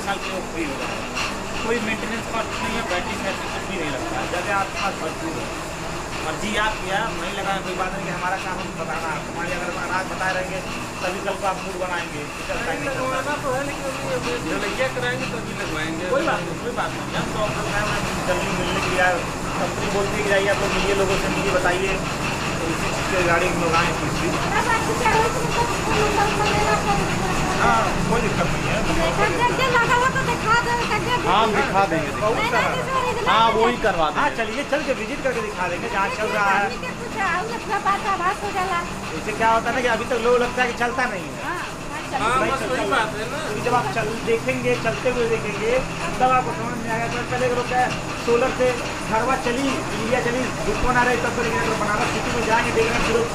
साल के लिए फ्री हो जाएगा। कोई मेंटेनेंस कॉस्ट नहीं है, बैटरी साइड कुछ भी नहीं लगता है, जगह आपके पास भरपूर है। मर्जी आप किया नहीं लगाए कोई बात नहीं कि हमारा काम हम बताना है। हमारी अगर अनाज बताए रहेंगे तभी कल को आप मूड बनाएंगे, चलता ही नहीं चलता तो है, लेकिन जलैया कराएंगे तभी लगवाएंगे। कोई बात नहीं, हम तो जल्दी मिलने के लिए कंपनी बोलती है कि जाइए आप लोग मिलिए, लोगों से मिलिए, बताइए, तो इसी चीज़ के गाड़ी हम लोग आए तीसरी। हाँ कोई दिक्कत नहीं है, हाँ दिखा देंगे, हाँ वो ही करवा देंगे। हाँ चलिए चल के विजिट करके दिखा देंगे जहाँ चल रहा है। इससे क्या होता है ना कि अभी तक लोग लगता है कि चलता नहीं है। जब आप देखेंगे, चलते हुए देखेंगे तब आपको समझ में आएगा। तो पहले लोग क्या सोलर से घरवा चली, इंडिया चली, दुश्मन आ रहे तब तो, लेकिन बनारस सिटी में जाएंगे देखना फिर लोग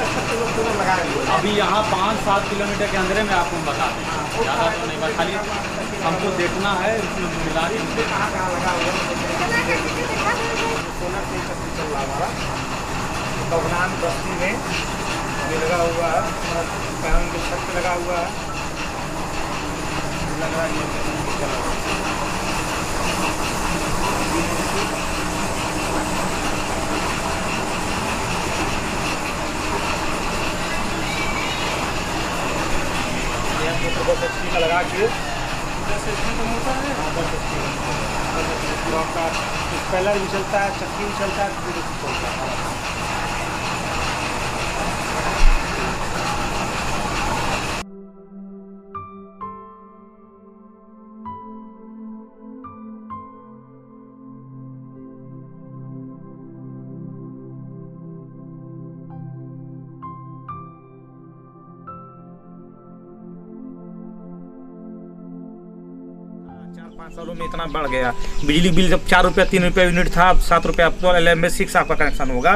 सोलर लगाएंगे। अभी यहाँ 5-7 किलोमीटर के अंदर में आपको बता दें, ज़्यादा तो नहीं, बस खाली हमको देखना है मिला के कहाँ लगा हुआ सोलर से चल रहा हमारा बगनान बस्ती में ये लगा हुआ है, पैनल के छत पे लगा हुआ है, लग रहा है ये बस एचपी का लगा के 10 एचपी का मोटर है। हाँ 10 एचपी का आपका स्पेलर भी चलता है, चक्की भी चलता है, भी चलता है। सालों में इतना बढ़ गया बिजली बिल। जब 4 रुपया 3 रुपया यूनिट था, अब 7 रुपया, अब तो LMS6 आपका कनेक्शन होगा।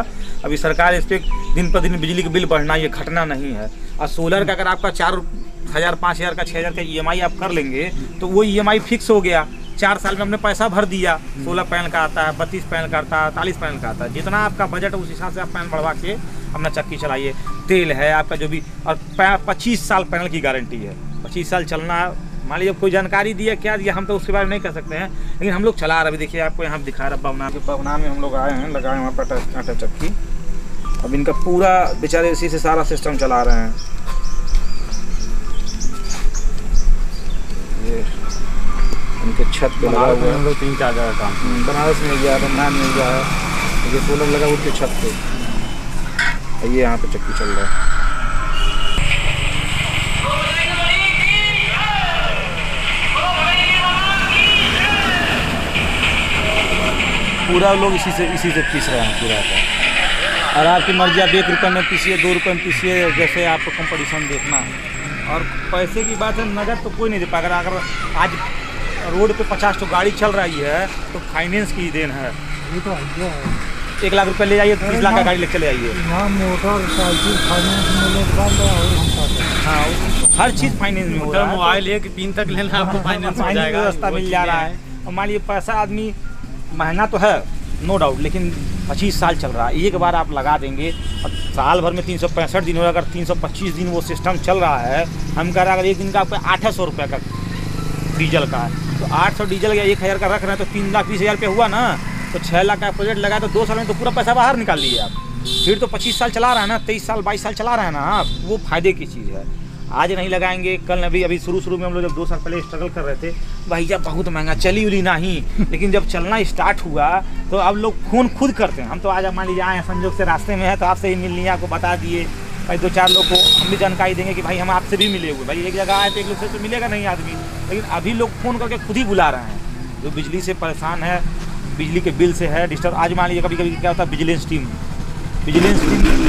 अभी सरकार इस पर दिन पर दिन बिजली का बिल बढ़ना, ये घटना नहीं है। और सोलर का अगर आपका 4,000 5,000 का 6,000 का EMI आप कर लेंगे तो वो EMI फिक्स हो गया। 4 साल में हमने पैसा भर दिया। 16 पैनल का आता है, 32 पैनल का आता है, 43 पैनल का आता है। जितना आपका बजट है उस हिसाब से आप पैनल बढ़वा के अपना चक्की चलाइए। तेल है आपका जो भी, और 25 साल पैनल की गारंटी है, 25 साल चलना। मान लीजिए कोई जानकारी दिया क्या दिया, हम तो उसके बारे में नहीं कह सकते हैं, लेकिन हम लोग चला रहे। अभी देखिए आपको यहाँ दिखा रहा बवनान में हम लोग आए हैं, लगाए वहाँ पर आटा चक्की। अब इनका पूरा बेचारे इसी से सारा सिस्टम चला रहे हैं। ये इनके छत पे लगा हुआ है, हम लोग 3-4 जगह काम बनारस में गया, बंधान में गया है, ये सोलर लगा उनके छत पे। ये यहाँ पे चक्की चल रहा है। पूरा लोग इसी से पीस रहे हैं पूरा का। और आपकी मर्जी, आप 1 रुपये में पीसिए, 2 रुपये में पीसिए, जैसे आपको कंपटीशन देखना है। और पैसे की बात है, नगद तो कोई नहीं दे पाएगा। अगर आज रोड पे 50 तो गाड़ी चल रही है तो फाइनेंस की देन है। ये तो 1 लाख रुपये ले जाइए, 30 लाख का गाड़ी ले चले आइए। मोटरसाइकिल फाइनेंस में हाँ हर चीज़ फाइनेंस में होता है। मोबाइल 1 पिन तक लेना आपको फाइनेंस हो जाएगा, व्यवस्था मिल जा रहा है। और मान लीजिए पैसा आदमी महंगा तो है नो डाउट, लेकिन 25 साल चल रहा है। एक बार आप लगा देंगे और साल भर में 365 दिन हो, अगर 325 दिन वो सिस्टम चल रहा है। हम कह रहे हैं अगर एक दिन का आपका 800 रुपये का डीजल का है, तो 800 डीजल या 1000 का रख रहे हैं तो 3,20,000 रुपये हुआ ना। तो 6 लाख का प्रोजेक्ट लगा तो 2 साल में तो पूरा पैसा बाहर निकाल लिए आप। फिर तो 25 साल चला रहा है ना, 23 साल 22 साल चला रहा है ना आप, वो फायदे की चीज़ है। आज नहीं लगाएंगे कल। अभी शुरू में हम लोग जब 2 साल पहले स्ट्रगल कर रहे थे, भैया बहुत महंगा चली उली नहीं, लेकिन जब चलना स्टार्ट हुआ तो अब लोग फ़ोन खुद करते हैं। हम तो आज मान लीजिए आए संजोग से रास्ते में है तो आपसे ही मिल लिए, आपको बता दिए भाई, 2-4 लोग को हम भी जानकारी देंगे कि भाई हम आपसे भी मिले हुए। भाई एक जगह आए तो एक लोग से तो मिलेगा नहीं आदमी, लेकिन अभी लोग फ़ोन करके खुद ही बुला रहे हैं जो बिजली से परेशान है, बिजली के बिल से है डिस्टर्ब। आज मान लीजिए कभी कभी क्या होता है, विजिलेंस टीम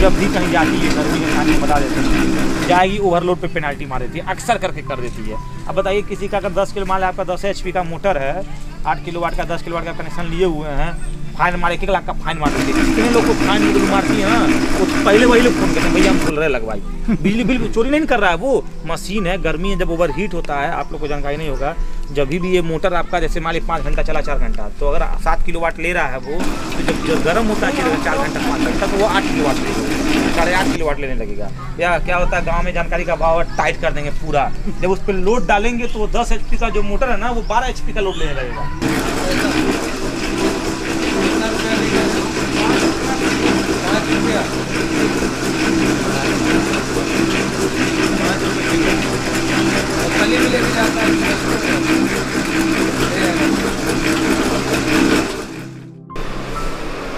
जब भी कहीं जाती है, गर्मी में खाने बता देते हैं, जाएगी ओवरलोड पे पेनाल्टी मार देती है, अक्सर करके कर देती है। अब बताइए किसी का अगर 10 किलो मान आपका 10 HP का मोटर है, 8 किलोवाट का 10 किलोवाट का कनेक्शन लिए हुए हैं, फाइन मारे 1 लाख का फाइन मार देती है। कितने लोग को फाइन मारती है ना, वो पहले वही लोग फोन करते हैं भैया हम खुल रहे लगवाई। बिजली बिल चोरी नहीं कर रहा है, वो मशीन है। गर्मी है जब ओवर हीट होता है, आप लोग को जानकारी नहीं होगा, जब भी ये मोटर आपका जैसे मान ली 5 घंटा चला 4 घंटा, तो अगर 7 किलोवाट ले रहा है वो, तो जब गर्म होता है 4 घंटा 5 घंटा तो वो 8 किलोवाट ले 8.5 किलोवाट लेने लगेगा। या क्या होता है गांव में जानकारी का भाव टाइट कर देंगे पूरा, जब उस पर लोड डालेंगे तो 10 HP का जो मोटर है ना वो 12 HP का लोड लेने लगेगा।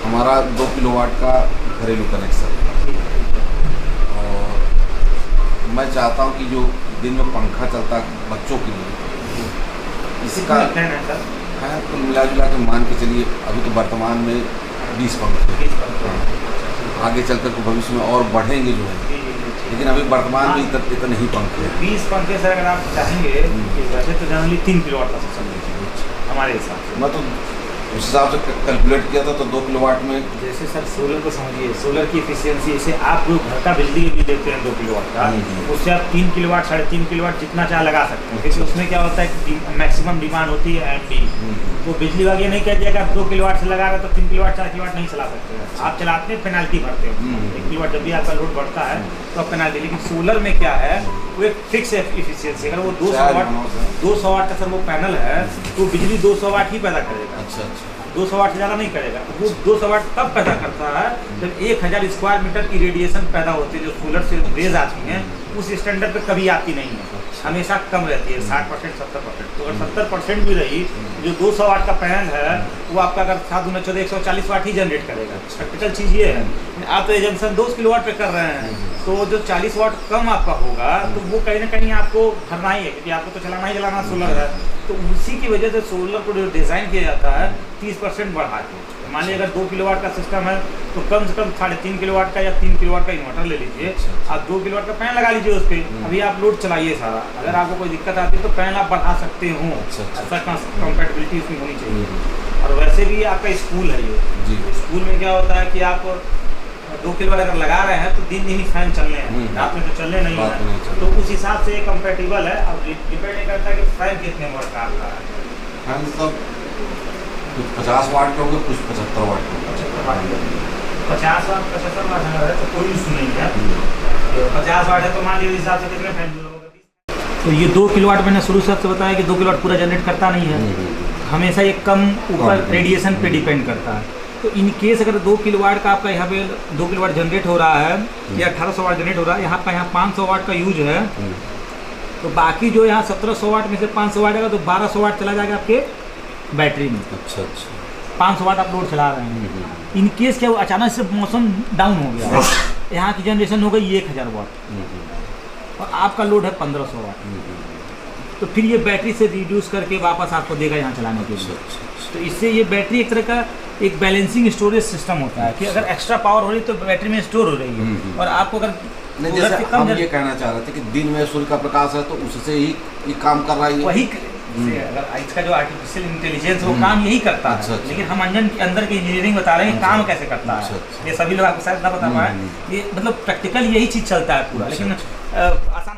हमारा 2 किलोवाट का घरेलू कनेक्शन, और मैं चाहता हूं कि जो दिन में पंखा चलता है बच्चों के लिए, इसका है कुल मिला जुला के मान के चलिए अभी तो वर्तमान में 20 पंखे, आगे चलकर के भविष्य में और बढ़ेंगे जो है, लेकिन अभी वर्तमान में इतने ही पंखे हैं। 20 पंखे सर अगर आप चाहेंगे कि वैसे तो जनरली 3 किलोवाट का सिस्टम लीजिए हमारे हिसाब से। मैं तो उस हिसाब से कैलकुलेट किया था तो 2 किलोवाट में, जैसे सर सोलर को समझिए, सोलर की एफिशिएंसी जैसे आप जो घर का बिजली भी देते हैं 2 किलोवाट का, उससे आप 3 किलोवाट 3.5 किलोवाट जितना चाहे लगा सकते हैं, क्योंकि उसमें क्या होता है कि मैक्सिमम डिमांड होती है एमडी। तो बिजली वाले ये नहीं कहते कि आप 2 किलोवाट से लगा रहे तो 3 किलोवाट 4 किलोवाट नहीं चला सकते हैं, आप चलाते हैं पेनाल्टी भरते हैं 1 किलोवाट जब भी आपका लोड बढ़ता है तो आप पेनाल्टी। लेकिन सोलर में क्या है, वो एक फिक्स एफिशिएंसी, अगर वो 200 वाट का सर वो पैनल है तो बिजली 200 वाट ही पैदा करेगा। अच्छा 200 वाट से ज़्यादा नहीं करेगा। वो 200 वाट तब पैदा करता है जब 1000 स्क्वायर मीटर की रेडिएशन पैदा होती है, जो सोलर से रेज आती हैं उस स्टैंडर्ड पे कभी आती नहीं है, हमेशा कम रहती है 60% 70%। तो अगर 70% भी रही, जो 200 वाट का पैनल है वो आपका अगर 7 × 14 140 वाट ही जनरेट करेगा। प्रैक्टिकल चीज़ ये है, आप तो एजेंसन 2 किलोवाट पे कर रहे हैं तो जो 40 वाट कम आपका होगा तो वो कहीं ना कहीं आपको भरना ही है, क्योंकि आपको तो चलाना ही चलाना सोलर है। तो उसी की वजह से सोलर को जो डिज़ाइन किया जाता है 30% बढ़ा के। मान लीजिए अगर 2 किलोवाट का सिस्टम है तो कम से कम 3.5 किलोवाट का या 3 किलोवाट का इन्वर्टर ले लीजिए, आप 2 किलोवाट का पैनल लगा लीजिए उस पर, अभी आप लोड चलाइए सारा। अगर आपको कोई दिक्कत आती है तो पैनल आप बढ़ा सकते हो, ऐसा कंपैटिबिलिटी उसमें होनी चाहिए। और वैसे भी आपका स्कूल है ये, स्कूल में क्या होता है कि आप 2 किलोवाट अगर लगा रहे हैं तो दिन ही फैन चलने हैं, रात में तो चलने नहीं है, तो उस हिसाब से कंपैटिबल है। अब डिपेंड नहीं करता कि फैन कितने वाट का आपका है। फैन तो कुछ 50 वाट के होंगे, कुछ 75 वाट के होंगे। 50 वाट 75 वाट है तो कोई इशू नहीं है। 50 वाट है तो मान लीजिए हिसाब से कितने फैन होगा। तो ये 2 किलोवाट मैंने शुरू से बताया कि 2 किलोवाट पूरा जनरेट करता नहीं है, हमेशा ये कम ऊपर रेडिएशन पे डिपेंड करता है। तो इन केस अगर 2 किलोवाट का आपका यहाँ पे 2 किलोवाट जनरेट हो रहा है या 1800 वाट जनरेट हो रहा है, यहाँ का 500 वाट का यूज है, तो बाकी जो यहाँ 1700 वाट में से 500 वाट आएगा तो 1200 वाट चला जाएगा आपके बैटरी में। अच्छा 500 वाट आप लोड चला रहे हैं, इन केस क्या अचानक से मौसम डाउन हो गया, यहाँ की जनरेशन हो गई 1000 वाट और आपका लोड है 1500 वाट, तो फिर ये बैटरी से रिड्यूस करके वापस आपको देगा यहाँ चलाने के लिए। तो इससे ये बैटरी एक तरह का एक बैलेंसिंग स्टोरेज सिस्टम होता है कि अगर एक्स्ट्रा पावर हो रही तो बैटरी में स्टोर हो रही है, और आपको अगर नहीं, जैसे हम ये कहना चाह रहे थे कि दिन में सूर्य का प्रकाश है तो उससे ही ये काम कर रहा है, वही अगर इसका जो आर्टिफिशियल इंटेलिजेंस वो काम यही करता है। लेकिन हम अंजन के अंदर की इंजीनियरिंग बता रहे हैं काम कैसे करता है, ये सभी लोग आपको शायद ना बता पाए, ये मतलब प्रैक्टिकल यही चीज़ चलता है पूरा, लेकिन आसान